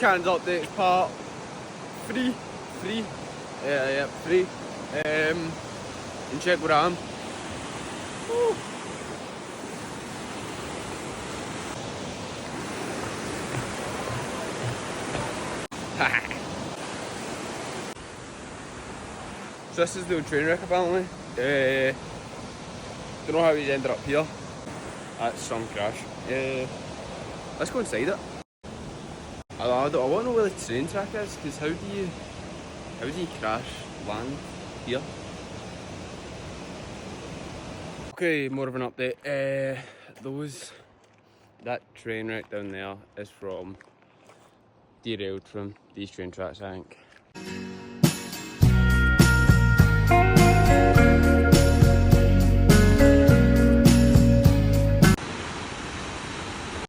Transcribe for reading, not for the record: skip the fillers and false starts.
cans updates part 3. Yeah, 3. And check where I am. Woo. So this is the old train wreck apparently. Don't know how he's ended up here. That's some crash. Let's go inside it. I want to know where the train track is, because how do you crash land here? Okay, more of an update. That train wreck down there is derailed from these train tracks, I think.